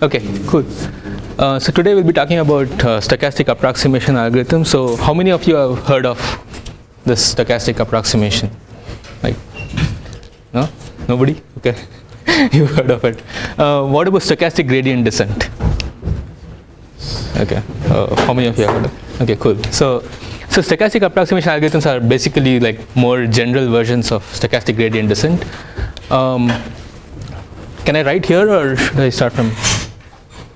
Okay, cool. So today we'll be talking about stochastic approximation algorithm. So how many of you have heard of this stochastic approximation? Like, no? Nobody? Okay. You heard of it. What about stochastic gradient descent? Okay. How many of you have heard of it? Okay, cool. So stochastic approximation algorithms are basically like more general versions of stochastic gradient descent. Can I write here or should I start from?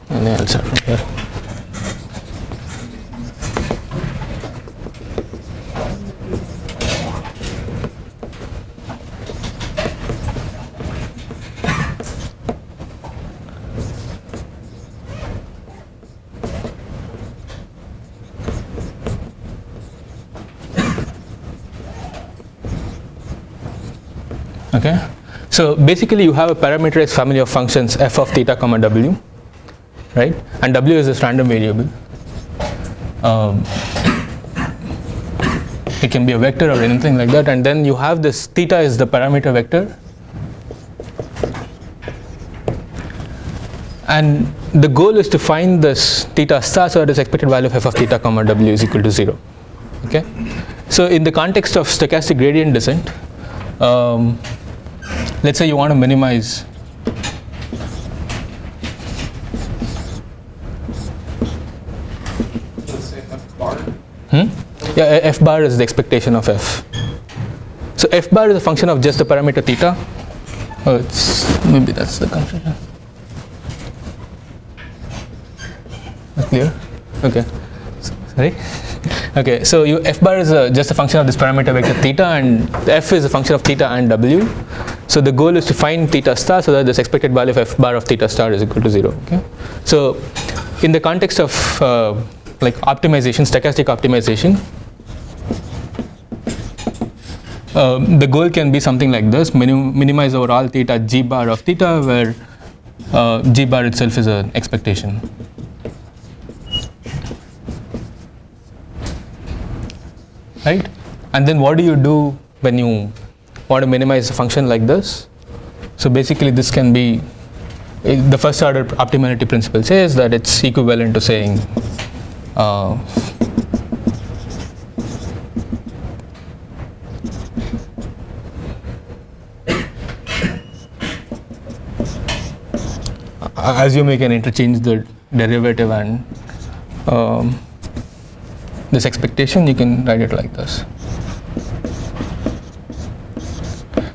Yeah, I'll start from here. Okay. So basically you have a parameterized family of functions f of theta comma w, right? And w is this random variable. It can be a vector or anything like that, and then you have this theta is the parameter vector, and the goal is to find this theta star so that its expected value of f of theta comma w is equal to 0. Okay. So in the context of stochastic gradient descent, let's say you want to minimize f bar? Yeah, f bar is the expectation of f. So f bar is a function of just the parameter theta. Oh, it's maybe that's the confusion. Clear? Okay. Sorry. Okay. So f bar is just a function of this parameter vector theta, and f is a function of theta and w. So the goal is to find theta star so that this expected value of f bar of theta star is equal to 0. Okay. So in the context of like optimization, stochastic optimization, the goal can be something like this: minimize over all theta g bar of theta, where g bar itself is an expectation. Right? And then what do you do when you want to minimize a function like this? So basically this can be, the first order optimality principle says that it's equivalent to saying assume you can interchange the derivative and this expectation, you can write it like this.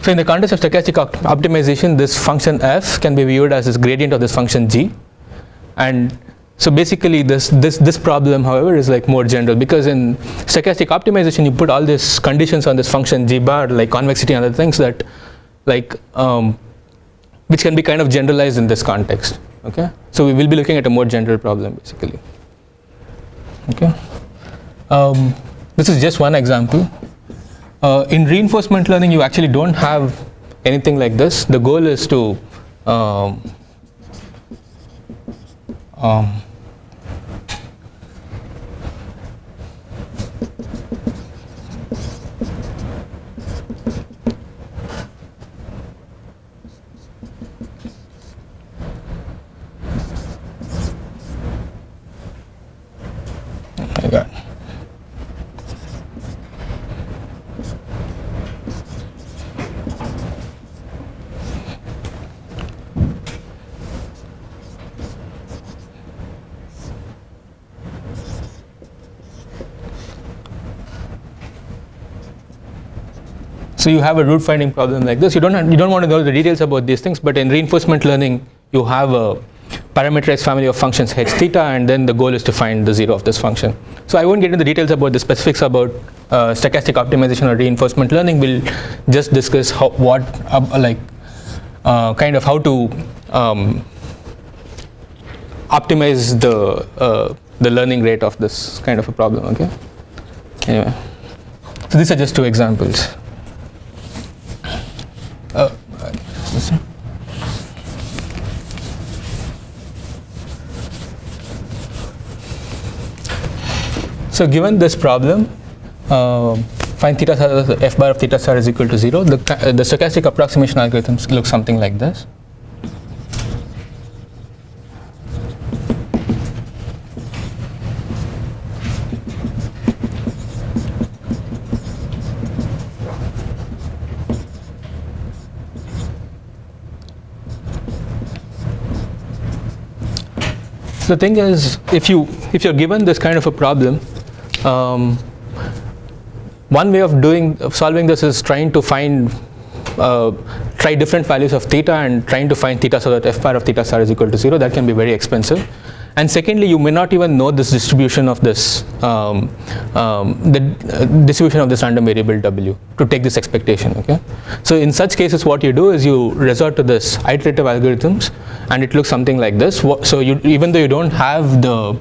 So in the context of stochastic optimization, this function f can be viewed as this gradient of this function g, and so basically this problem, however, is like more general, because in stochastic optimization you put all these conditions on this function g bar, like convexity and other things that like which can be kind of generalized in this context. Okay, so we will be looking at a more general problem basically. Okay. This is just one example. In reinforcement learning, you actually don't have anything like this. The goal is to I got. So you have a root finding problem like this. You don't want to know the details about these things, but in reinforcement learning, you have a parameterized family of functions h theta, and then the goal is to find the 0 of this function. So I won't get into the details about the specifics about stochastic optimization or reinforcement learning. We'll just discuss how kind of how to optimize the learning rate of this kind of a problem. Okay. Anyway, so these are just two examples. So given this problem, find theta star, f bar of theta star is equal to 0. The stochastic approximation algorithm looks something like this. So the thing is, if you're given this kind of a problem, one way of solving this is trying to try different values of theta and trying to find theta so that f bar of theta star is equal to 0. That can be very expensive. And secondly, you may not even know this distribution of this, the distribution of this random variable w to take this expectation. Okay. So in such cases, what you do is you resort to this iterative algorithms, and it looks something like this. So even though you don't have the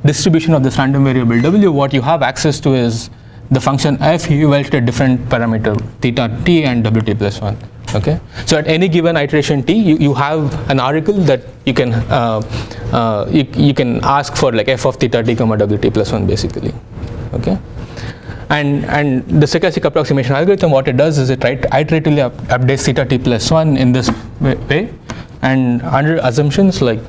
distribution of this random variable w, what you have access to is the function f evaluated at different parameter theta t and wt plus 1. Okay, so at any given iteration t, you have an oracle that you can you can ask for like f of theta t comma wt plus 1 basically. Okay, and the stochastic approximation algorithm, what it does is it iteratively updates theta t plus 1 in this way, and under assumptions like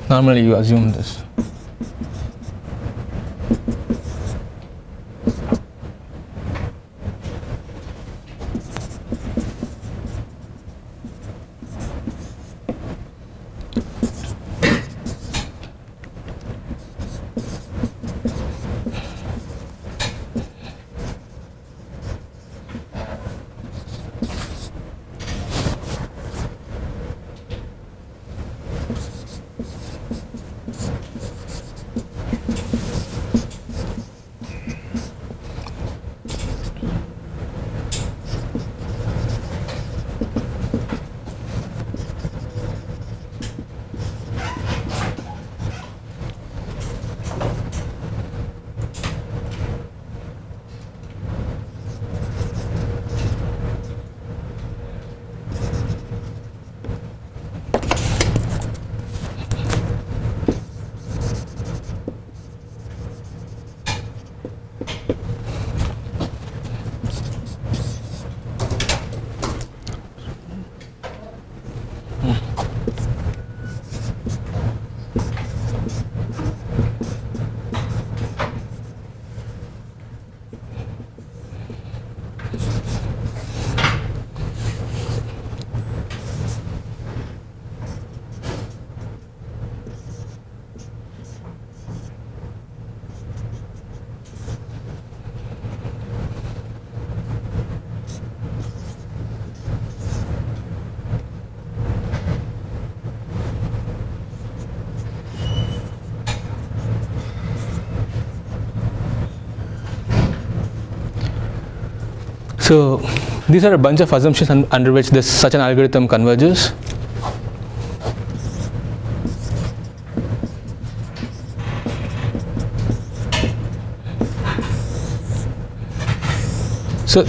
normally you assume this. So these are a bunch of assumptions under which such an algorithm converges. So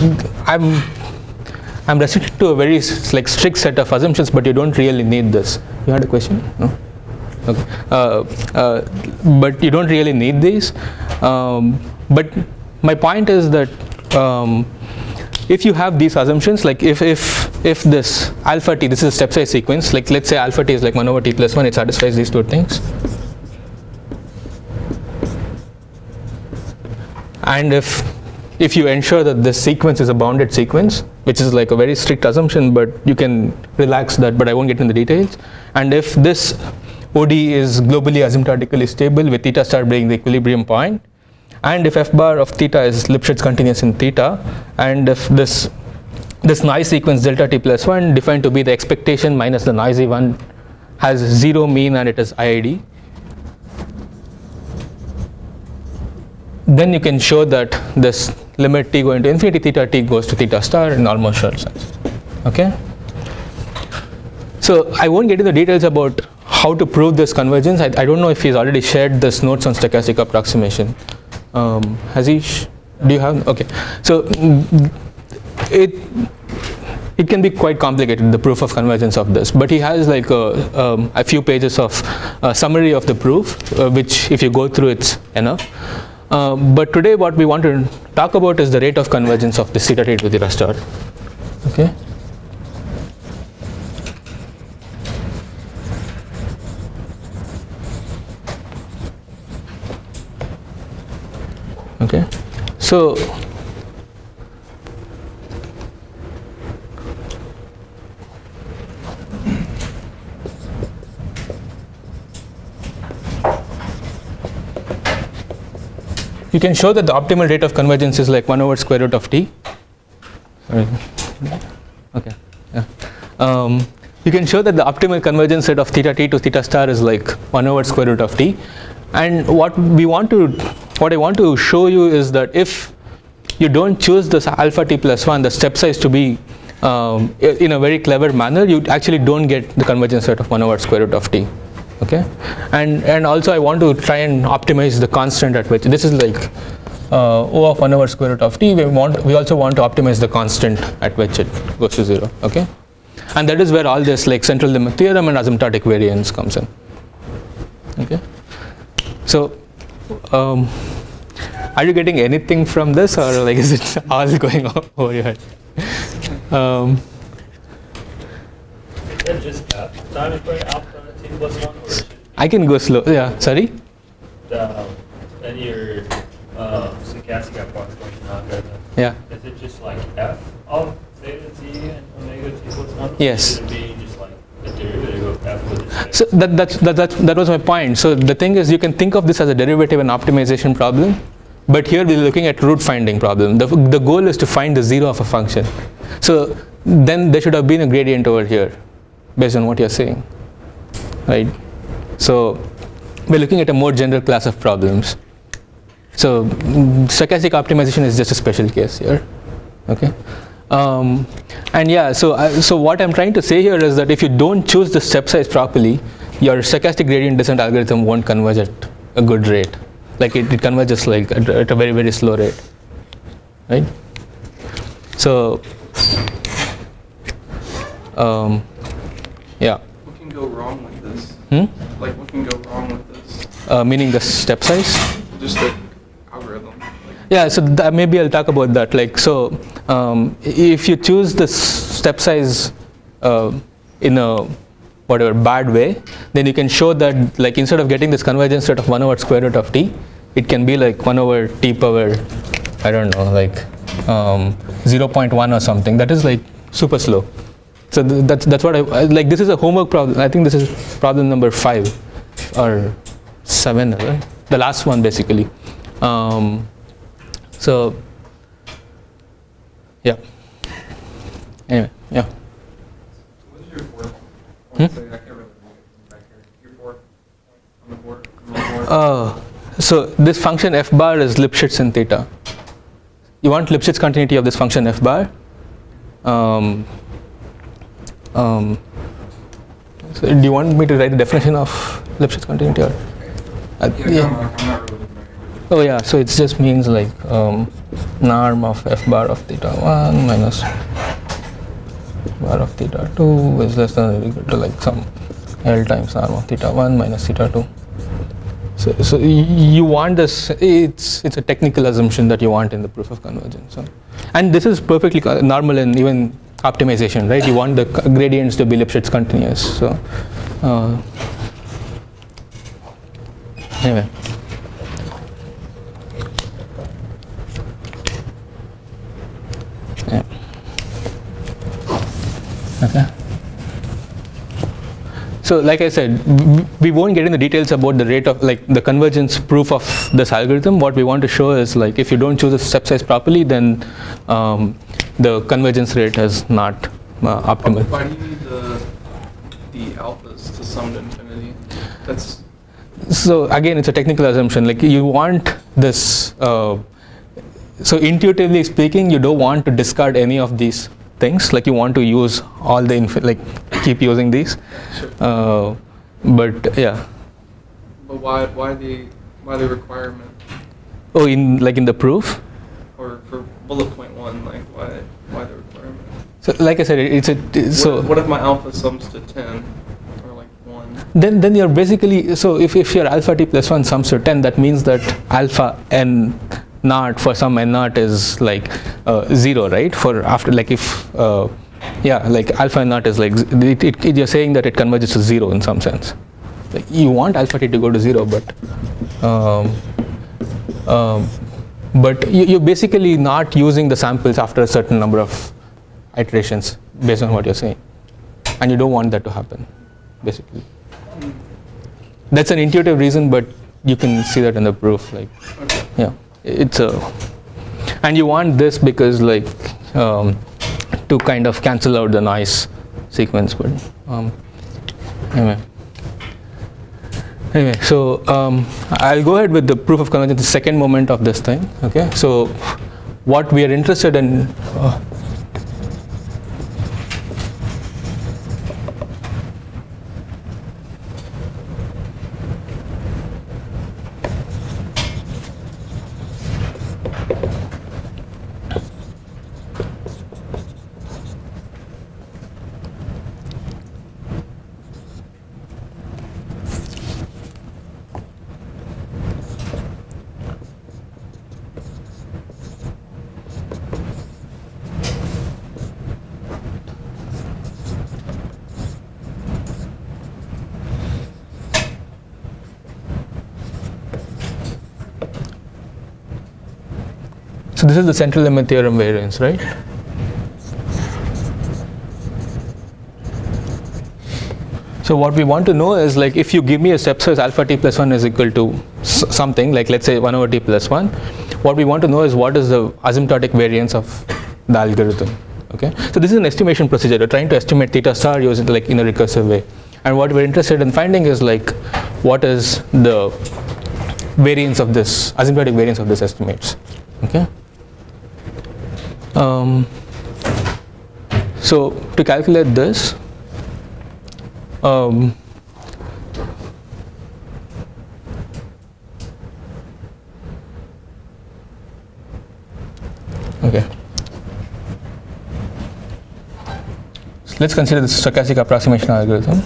I'm restricted to a very strict set of assumptions, but you don't really need this. You had a question? No? Okay. But you don't really need these. But my point is that if you have these assumptions, like if this alpha t, this is a stepsize sequence, like let's say alpha t is like 1 over t plus 1, it satisfies these two things. And if you ensure that this sequence is a bounded sequence, which is like a very strict assumption, but you can relax that, but I won't get into the details. And if this OD is globally asymptotically stable with theta star being the equilibrium point, and if f bar of theta is Lipschitz continuous in theta, and if this noise sequence delta t plus 1 defined to be the expectation minus the noisy one has 0 mean and it is IID, then you can show that this limit t going to infinity theta t goes to theta star in almost sure sense. Okay. So I won't get into the details about how to prove this convergence. I don't know if he's already shared this notes on stochastic approximation. Has he? Do you have? Okay. So it can be quite complicated, the proof of convergence of this, but he has like a few pages of summary of the proof, which if you go through, it's enough. But today what we want to talk about is the rate of convergence of this theta t to theta star. Okay. Okay, so you can show that the optimal rate of convergence is like 1 over square root of t. Okay. Yeah. You can show that the optimal convergence rate of theta t to theta star is like 1 over square root of t. And what I want to show you is that if you don't choose this alpha t plus 1, the step size to be in a very clever manner, you actually don't get the convergence rate of 1 over square root of t. Okay, and also I want to try and optimize the constant at which this is like O of 1 over square root of t. We also want to optimize the constant at which it goes to 0. Okay, and that is where all this like central limit theorem and asymptotic variance comes in. Okay, so are you getting anything from this, or like is it all going over your head? Just time is going alpha t plus 1, or is it I can go slow. Yeah, sorry. and your stochastic approximation algorithm? Yeah. Is it just like f of theta t and omega t plus 1? Yes. Or should it be just like a derivative of f with respect? So that was my point. So the thing is, you can think of this as a derivative and optimization problem, but here we're looking at root finding problem. The goal is to find the zero of a function. So then there should have been a gradient over here, based on what you're saying, right? So we're looking at a more general class of problems. So stochastic optimization is just a special case here. Okay. And yeah, so what I'm trying to say here is that if you don't choose the step size properly, your stochastic gradient descent algorithm won't converge at a good rate. Like it converges like at a very, very slow rate, right? So yeah. What can go wrong with this? Like what can go wrong with this? Meaning the step size? Just the algorithm. Yeah, so maybe I'll talk about that. Like, so if you choose the step size in a whatever bad way, then you can show that like instead of getting this convergence rate of 1 over square root of t, it can be like 1 over t power, I don't know, like 0.1 or something. That is like super slow. So that's what I like. This is a homework problem. I think this is problem number 5 or 7, right? The last one basically. So yeah. Anyway, yeah. What is your fourth? I can't really read it back here. Your fourth on the board. So this function f bar is Lipschitz in theta. You want Lipschitz continuity of this function f bar. So do you want me to write the definition of Lipschitz continuity? Or, Yeah. I'm not really familiar. Oh yeah, so it just means like norm of f bar of theta 1 minus bar of theta 2 is less than or equal to like some L times norm of theta 1 minus theta 2. So you want this, it's a technical assumption that you want in the proof of convergence. So, and this is perfectly normal in even optimization, right? You want the gradients to be Lipschitz continuous. So anyway. Yeah. Okay. So like I said, we won't get into the details about the rate of like the convergence proof of this algorithm. What we want to show is like if you don't choose a step size properly, then the convergence rate is not optimal. Why do you need the alphas to sum to infinity? That's So again, it's a technical assumption. Like you want this. So intuitively speaking, you don't want to discard any of these things. Like you want to use all the keep using these. But yeah. But why the requirement? Oh, in the proof. Or for bullet point 1, like why the requirement? So like I said, What if my alpha sums to 10 or like 1? Then you're basically, so if your alpha t plus 1 sums to 10, that means that alpha n naught for some n naught is like 0, right? For after like if like alpha n naught is like you're saying that it converges to 0 in some sense. Like you want alpha t to go to 0, but but you're basically not using the samples after a certain number of iterations based on what you're saying, and you don't want that to happen, basically. That's an intuitive reason, but you can see that in the proof. Like, yeah, it's a, and you want this because like to kind of cancel out the noise sequence. But anyway, so I'll go ahead with the proof of convergence, the second moment of this thing. Okay, so what we are interested in. So this is the central limit theorem variance, right? So what we want to know is, like, if you give me a step size alpha t plus 1 is equal to something, like let's say 1 over t plus 1, what we want to know is what is the asymptotic variance of the algorithm. Okay, so this is an estimation procedure. We're trying to estimate theta star using like in a recursive way, and what we're interested in finding is like what is the variance of this, asymptotic variance of this estimates. Okay. So to calculate this, okay. So let's consider the stochastic approximation algorithm.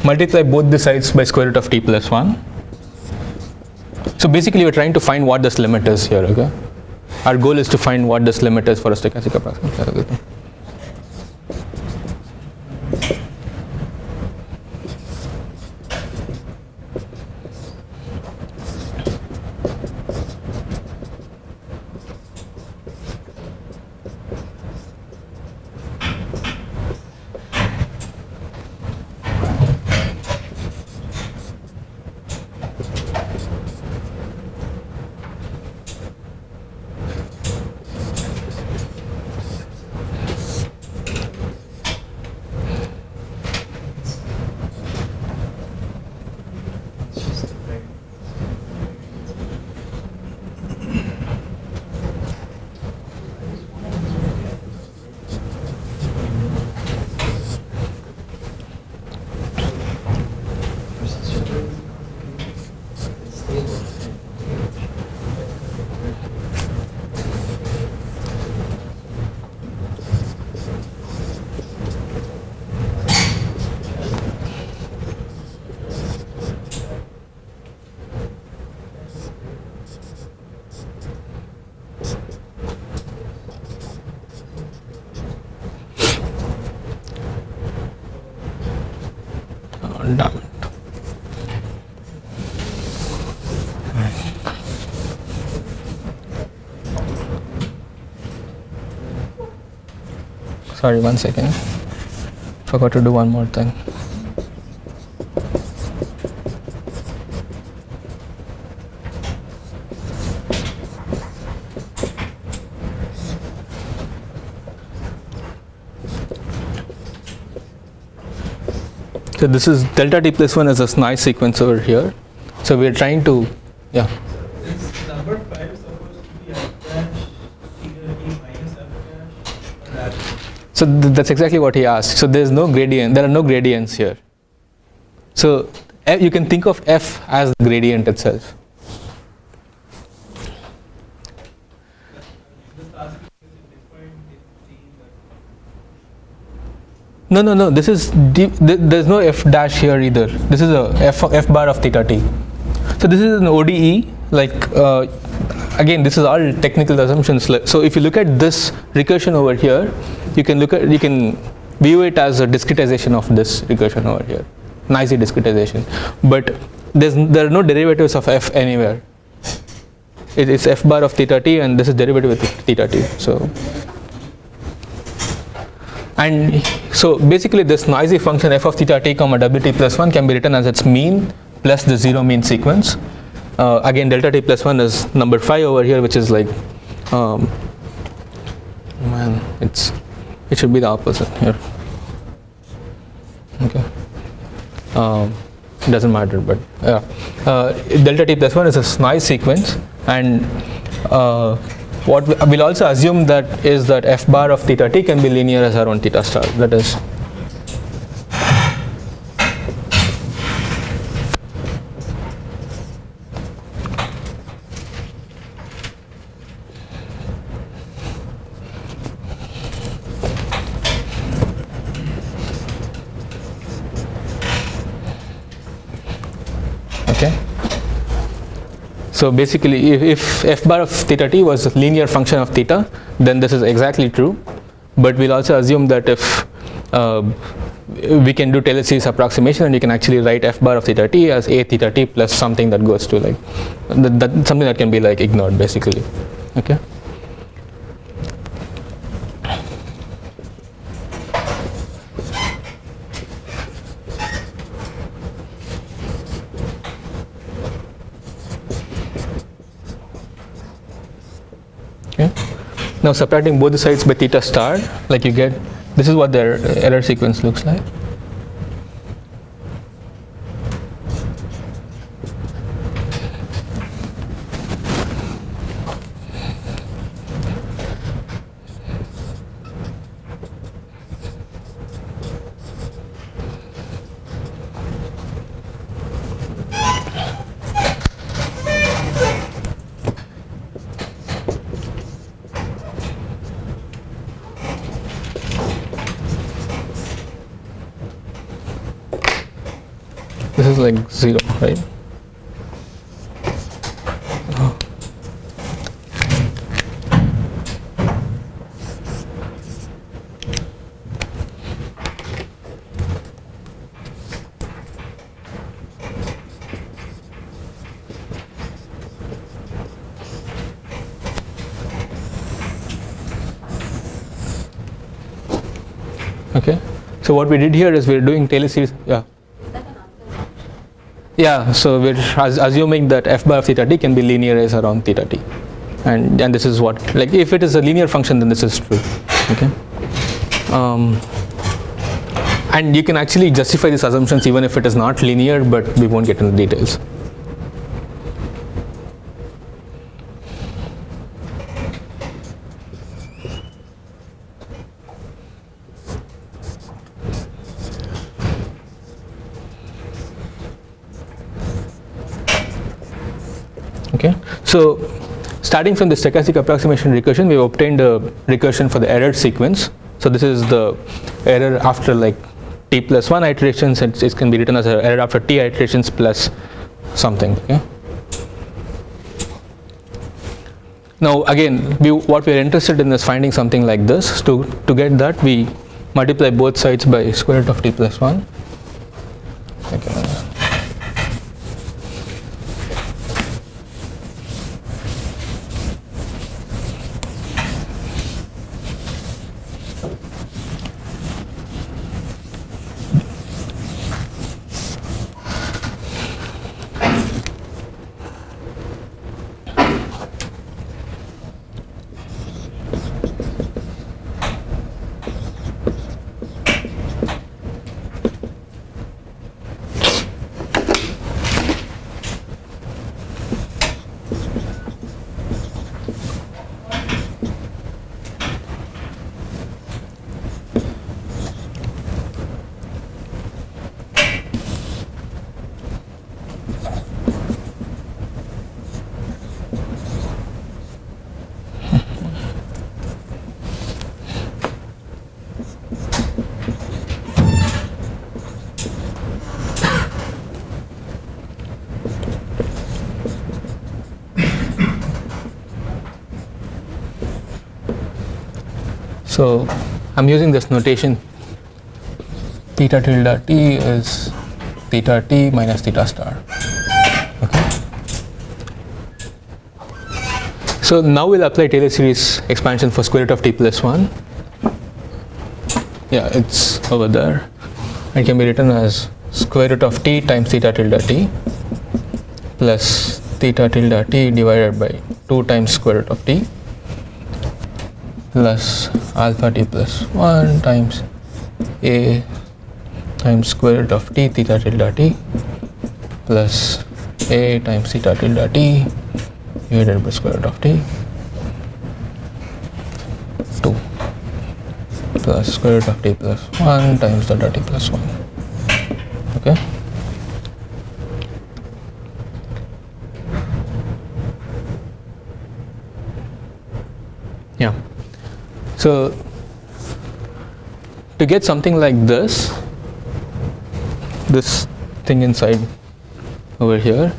Multiply both the sides by square root of t plus 1. So basically we're trying to find what this limit is here. Okay, our goal is to find what this limit is for a stochastic approximation algorithm. Damn it. Sorry, 1 second. Forgot to do one more thing. So this is delta t plus 1 is a nice sequence over here. So we are trying to, yeah. Is number 5 supposed to So that's exactly what he asked. So there's no gradient. There are no gradients here. So you can think of f as the gradient itself. No. This is there's no f dash here either. This is a f bar of theta t. So this is an ODE. Like again, this is all technical assumptions. So if you look at this recursion over here, you can view it as a discretization of this recursion over here, noisy discretization. But there are no derivatives of f anywhere. It's f bar of theta t, and this is derivative with theta t. And so basically this noisy function f of theta t comma wt plus 1 can be written as its mean plus the zero mean sequence. Again, delta t plus 1 is number 5 over here, which is like it should be the opposite here. Okay, it doesn't matter, but delta t plus 1 is a noise sequence, and what we'll also assume that is that f bar of theta t can be linear as around theta star. That is, okay. So basically, if f bar of theta t was a linear function of theta, then this is exactly true. But we'll also assume that if we can do Taylor series approximation, and you can actually write f bar of theta t as a theta t plus something that goes to like something that can be like ignored basically. Okay. Now subtracting both the sides by theta star, like you get, this is what their error sequence looks like. This is like 0, right? Oh. Okay, so what we did here is we're doing Taylor series. Yeah, so we're assuming that f bar of theta t can be linear as around theta t, and this is what, like if it is a linear function, then this is true. Okay, and you can actually justify these assumptions even if it is not linear, but we won't get into details. Okay, so starting from the stochastic approximation recursion, we've obtained a recursion for the error sequence. So this is the error after like t plus 1 iterations, and it can be written as an error after t iterations plus something. Okay. Now again, what we're interested in is finding something like this. To get that, we multiply both sides by square root of t plus 1. Okay. So I'm using this notation. Theta tilde t is theta t minus theta star. Okay. So now we'll apply Taylor series expansion for square root of t plus 1. Yeah, it's over there. It can be written as square root of t times theta tilde t plus theta tilde t divided by 2 times square root of t plus alpha t plus 1 times a times square root of t theta tilde t plus a times theta tilde t divided by square root of t 2 plus square root of t plus 1 times delta t plus 1. Okay. Yeah. So to get something like this thing inside over here,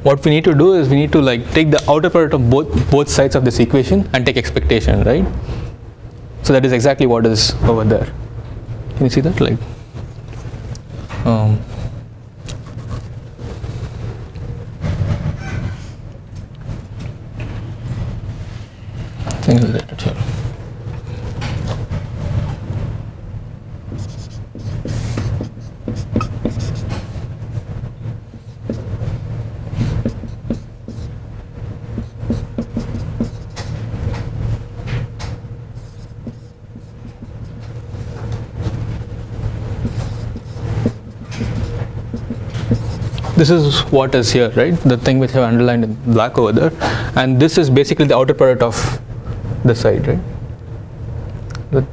what we need to do is we need to like take the outer product of both sides of this equation and take expectation, right? So that is exactly what is over there. Can you see that? Like things related here. This is what is here, right? The thing which I have underlined in black over there, and this is basically the outer product of this side, right? The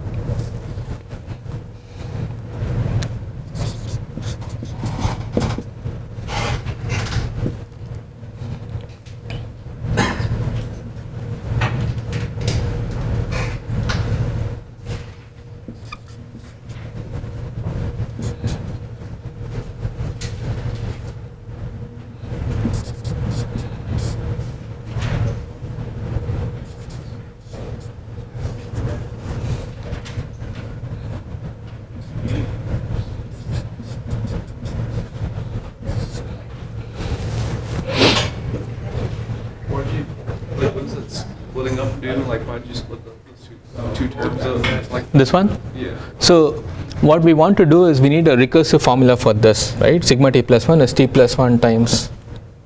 Splitting up, dude? Like, why'd you split those two terms up? Like, this one? yeah. So what we want to do is we need a recursive formula for this, right? Sigma t plus 1 is t plus 1 times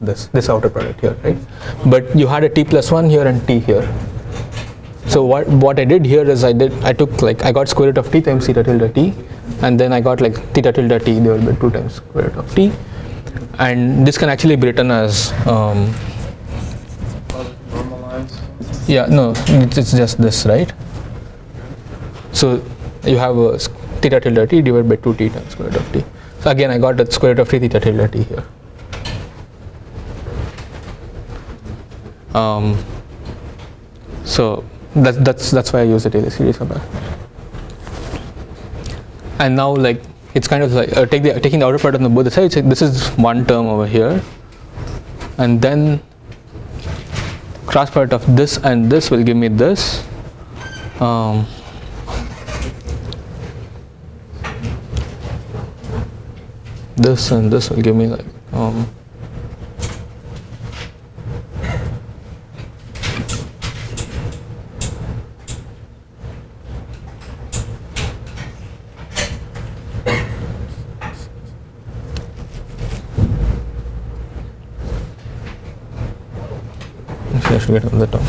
this outer product here, right? But you had a t plus 1 here and t here. So what I did here is I got square root of t times theta tilde t, and then I got like theta tilde t divided by 2 times square root of t, and this can actually be written as yeah, no, it's just this, right? So you have a theta tilde t divided by 2t times square root of t. So again I got the square root of t theta tilde t here. So that's why I use the Taylor series for that. And now like it's kind of like taking the outer product on both the sides. This is one term over here, and then cross product of this and this will give me this. This and this will give me like I should get on the top.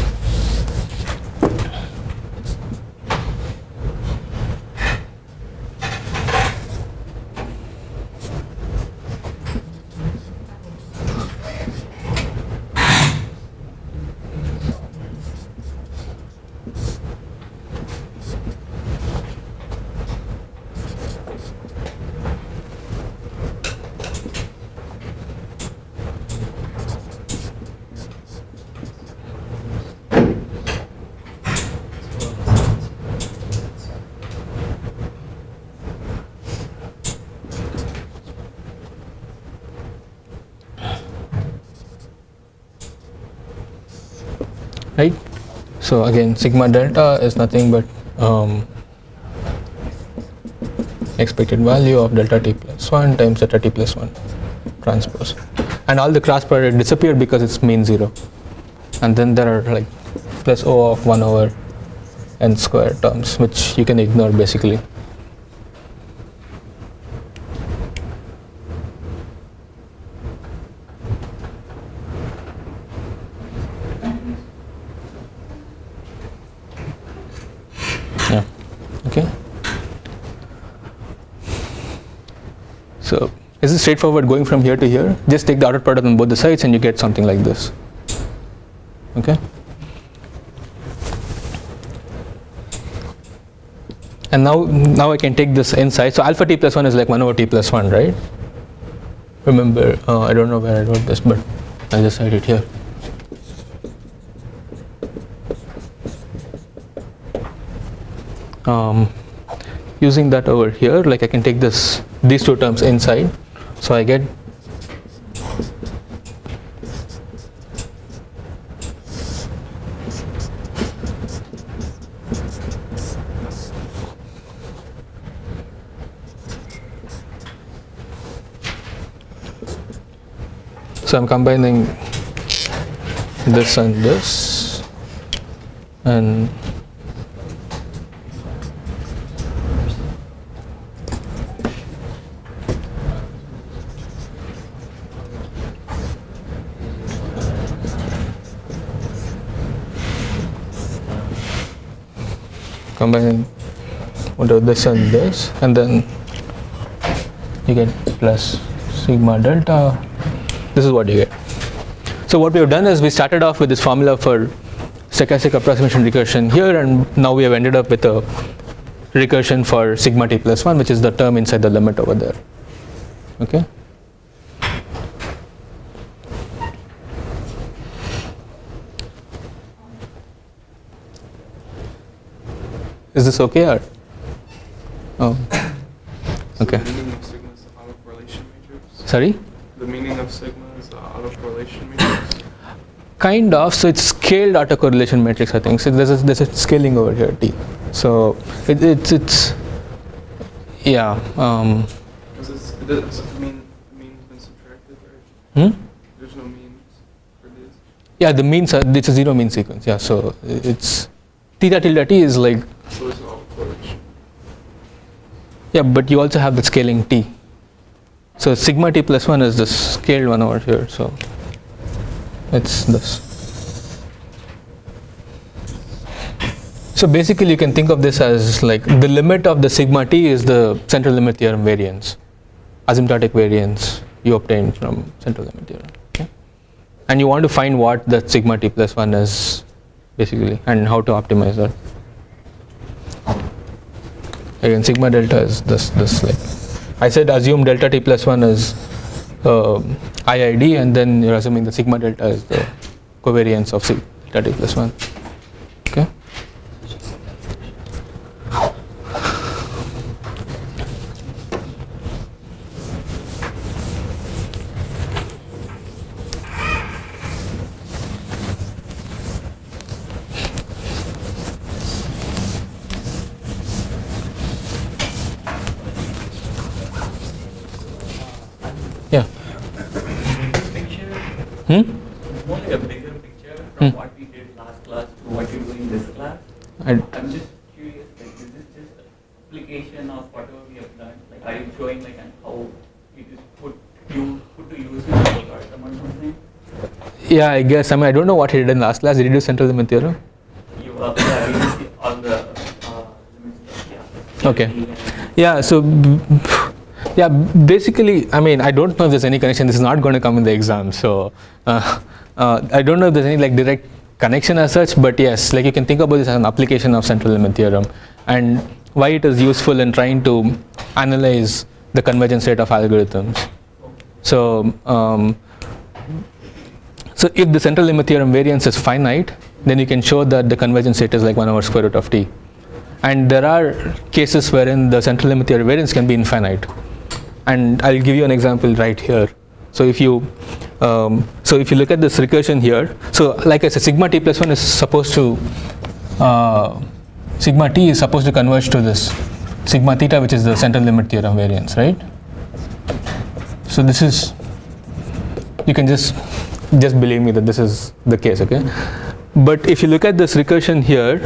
So again, sigma delta is nothing but expected value of delta t plus 1 times delta t plus 1 transpose. And all the cross product disappeared because it's mean 0. And then there are like plus O of 1 over n square terms, which you can ignore basically. Yeah, okay. So is it straightforward going from here to here? Just take the dot product on both the sides and you get something like this. Okay. And now I can take this inside. So alpha t plus 1 is like 1 over t plus 1, right? Remember, I don't know where I wrote this, but I'll just write it here. Using that over here, like I can take these two terms inside. So I get so I'm combining this and this, and combining this and this, and then you get plus sigma delta. This is what you get. So what we have done is we started off with this formula for stochastic approximation recursion here, and now we have ended up with a recursion for sigma t plus 1, which is the term inside the limit over there. Okay. Is this okay or? Oh. Okay. The meaning of sigma is the autocorrelation matrix. Sorry? The meaning of sigma is the autocorrelation matrix. Kind of. So it's scaled autocorrelation matrix, I think. So there's a scaling over here, T. So it's yeah. Because the mean's been subtracted, right? There's no means for this. Yeah, the means are, it's a zero mean sequence. Yeah, so it's theta tilde t is like. So it's an autocorrelation. Yeah, but you also have the scaling t. So sigma t plus 1 is the scaled one over here. So it's this. So basically you can think of this as like the limit of the sigma t is the central limit theorem variance, asymptotic variance you obtain from central limit theorem. Okay? And you want to find what the sigma t plus 1 is basically and how to optimize that. Again, sigma delta is this like I said, assume delta t plus 1 is IID, and then you're assuming the sigma delta is the covariance of delta t plus 1. Okay. Yeah. Picture, Hmm? only a bigger picture from what we did last class to what you do in this class. I'm just curious, like, is this just application of whatever we have done? Like, are you showing like how it is put to use in the algorithm or something? Yeah, I guess. I mean, I don't know what he did in last class. Did he do central limit theorem? You see all the limits. Yeah. Okay. Yeah. So. Yeah, basically, I mean, I don't know if there's any connection. This is not going to come in the exam, so I don't know if there's any like direct connection as such. But yes, like you can think about this as an application of central limit theorem, and why it is useful in trying to analyze the convergence rate of algorithms. So, so if the central limit theorem variance is finite, then you can show that the convergence rate is like 1 over square root of t. And there are cases wherein the central limit theorem variance can be infinite. And I'll give you an example right here. So if you look at this recursion here, so like I said, sigma t plus 1 is supposed to sigma t is supposed to converge to this sigma theta, which is the central limit theorem variance, right? So this is, you can just believe me that this is the case, okay? But if you look at this recursion here,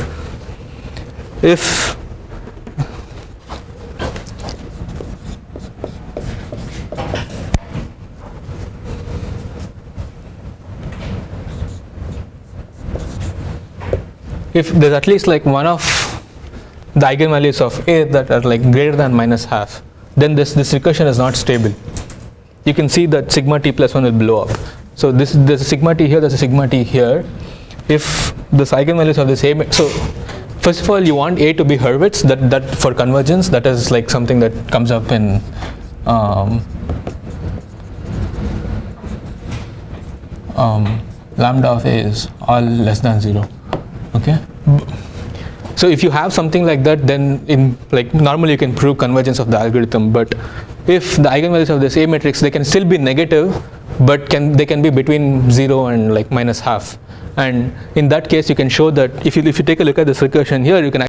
if there's at least like one of the eigenvalues of A that are like greater than minus half, then this recursion is not stable. You can see that sigma t plus 1 will blow up. So there's a sigma t here, there's a sigma t here. If this eigenvalues of the same, so first of all you want A to be Hurwitz, that for convergence, that is like something that comes up in lambda of A is all less than 0. Okay. So if you have something like that, then in like normally you can prove convergence of the algorithm. But if the eigenvalues of this A matrix, they can still be negative, but they can be between 0 and like minus half. And in that case, you can show that if you take a look at this recursion here, you can